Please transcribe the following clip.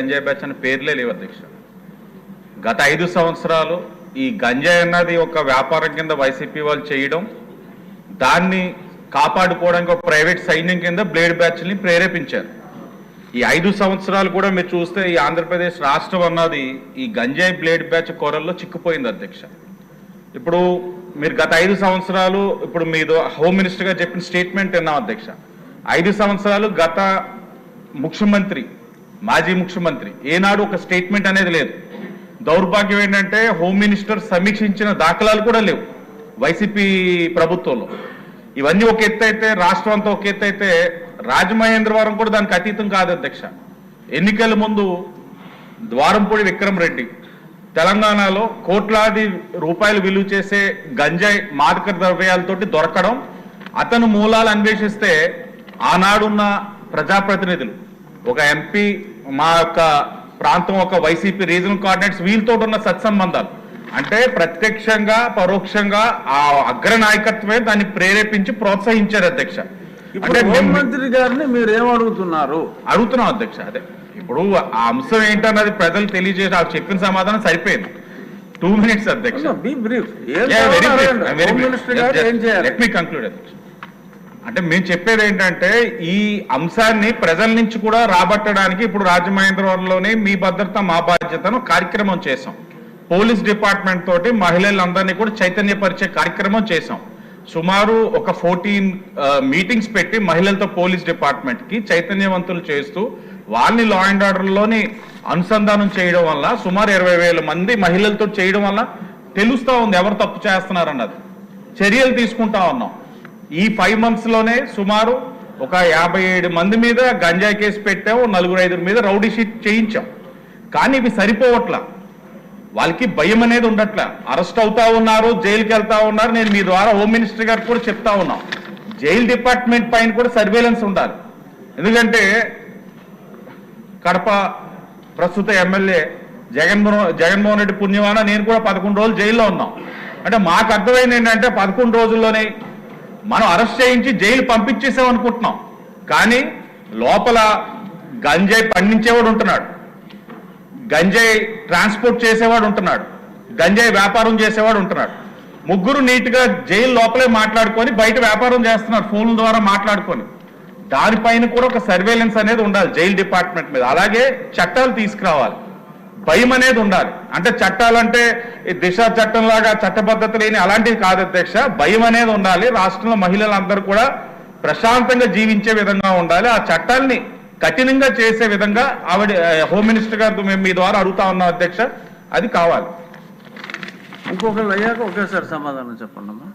గంజాయి బ్యాచ్ అనే పేర్లే లేవు అధ్యక్ష. గత 5 సంవత్సరాలు ఈ గంజాయి అన్నది ఒక వ్యాపారం కింద వైసీపీ వాళ్ళు చేయడం, దాన్ని కాపాడుకోవడానికి ఒక ప్రైవేట్ సైన్యం కింద బ్లేడ్ బ్యాచ్ని ప్రేరేపించారు. ఈ 5 సంవత్సరాలు కూడా మీరు చూస్తే ఈ ఆంధ్రప్రదేశ్ రాష్ట్రం అన్నది ఈ గంజాయి బ్లేడ్ బ్యాచ్ కొరల్లో చిక్కుపోయింది అధ్యక్ష. ఇప్పుడు మీరు గత 5 సంవత్సరాలు ఇప్పుడు మీరు హోమ్ మినిస్టర్ గారు చెప్పిన స్టేట్మెంట్ విన్నాం అధ్యక్ష. 5 సంవత్సరాలు గత ముఖ్యమంత్రి, మాజీ ముఖ్యమంత్రి ఏనాడు ఒక స్టేట్మెంట్ అనేది లేదు. దౌర్భాగ్యం ఏంటంటే హోమ్ మినిస్టర్ సమీక్షించిన దాఖలాలు కూడా లేవు వైసీపీ ప్రభుత్వంలో. ఇవన్నీ ఒక ఎత్తు అయితే, రాష్ట్రం అంతా ఒక ఎత్తు అయితే, రాజమహేంద్రవరం కూడా దానికి అతీతం కాదు అధ్యక్ష. ఎన్నికల ముందు ద్వారంపూడి విక్రమ్ రెడ్డి తెలంగాణలో కోట్లాది రూపాయలు విలువ చేసే గంజాయి మాదక ద్రవ్యాలతోటి దొరకడం, అతను మూలాలు అన్వేషిస్తే ఆనాడున్న ప్రజాప్రతినిధులు, ఒక ఎంపీ, మా యొక్క ప్రాంతం ఒక వైసీపీ రీజనల్ కోఆర్డినేటర్స్ వీళ్ళతో ఉన్న సత్సంబంధాలు అంటే ప్రత్యక్షంగా పరోక్షంగా ఆ అగ్ర నాయకత్వమే దాన్ని ప్రేరేపించి ప్రోత్సహించారు అధ్యక్ష. అంటే హోంమంత్రి గారిని మీరు ఏమడుగుతున్నారు? అడుగుతున్నాం అధ్యక్ష. అదే ఇప్పుడు ఆ అంశం ఏంటన్నది ప్రజలు తెలియజేసి ఆ చెప్పిన సమాధానం సరిపోయింది. 2 minutes అధ్యక్ష. లెట్ మీ కంక్లూడ్ అధ్యక్ష. అంటే మేము చెప్పేది ఏంటంటే ఈ అంశాన్ని ప్రజల నుంచి కూడా రాబట్టడానికి ఇప్పుడు రాజమహేంద్రవరంలోనే మీ భద్రత మా బాధ్యతను కార్యక్రమం చేసాం. పోలీస్ డిపార్ట్మెంట్ తోటి మహిళలందరినీ కూడా చైతన్యపరిచే కార్యక్రమం చేసాం. సుమారు ఒక 14 మీటింగ్స్ పెట్టి మహిళలతో పోలీస్ డిపార్ట్మెంట్ కి చైతన్యవంతులు చేస్తూ వాళ్ళని లా అండ్ ఆర్డర్లోని అనుసంధానం చేయడం వల్ల సుమారు 20,000 మంది మహిళలతో చేయడం వల్ల తెలుస్తా ఉంది ఎవరు తప్పు చేస్తున్నారన్నది. చర్యలు తీసుకుంటా ఉన్నాం. ఈ 5 months లోనే సుమారు ఒక 57 మంది మీద గంజాయి కేసు పెట్టాము, 4-5 మీద రౌడీ షీట్ చేయించాం. కానీ ఇవి సరిపోవట్లా, వాళ్ళకి భయం అనేది ఉండట్లా. అరెస్ట్ అవుతా ఉన్నారు, జైలుకి వెళ్తా ఉన్నారు. నేను మీ ద్వారా హోమ్ మినిస్టర్ గారికి కూడా చెప్తా ఉన్నాం, జైలు డిపార్ట్మెంట్ పైన కూడా సర్వేలెన్స్ ఉండాలి. ఎందుకంటే కడప ప్రస్తుత ఎమ్మెల్యే జగన్మోహన్ రెడ్డి పుణ్యమాన నేను కూడా 11 రోజులు జైల్లో ఉన్నాం. అంటే మాకు అర్థమైంది ఏంటంటే 11 రోజుల్లోనే మనం అరెస్ట్ చేయించి జైలు పంపించేసాం అనుకుంటున్నాం. కానీ లోపల గంజాయి పండించేవాడు ఉంటున్నాడు, గంజాయి ట్రాన్స్పోర్ట్ చేసేవాడు ఉంటున్నాడు, గంజాయి వ్యాపారం చేసేవాడు ఉంటున్నాడు. ముగ్గురు నీట్గా జైలు లోపలే మాట్లాడుకొని బయట వ్యాపారం చేస్తున్నారు ఫోన్ల ద్వారా మాట్లాడుకొని. దానిపైన కూడా ఒక సర్వేలెన్స్ అనేది ఉండాలి జైలు డిపార్ట్మెంట్ మీద. అలాగే చట్టాలు తీసుకురావాలి, భయం అనేది ఉండాలి. అంటే చట్టాలంటే దిశ చట్టం లాగా చట్టబద్ధత లేని అలాంటివి కాదు అధ్యక్ష. భయం అనేది ఉండాలి. రాష్ట్రంలో మహిళలందరూ కూడా ప్రశాంతంగా జీవించే విధంగా ఉండాలి. ఆ చట్టాలని కఠినంగా చేసే విధంగా ఆవిడ హోమ్ మినిస్టర్ గారు మేము మీ ద్వారా అడుగుతా ఉన్నాం అధ్యక్ష. అది కావాలి. ఇంకొకళ్ళు అయ్యాక ఒకేసారి సమాధానం చెప్పండి అమ్మా.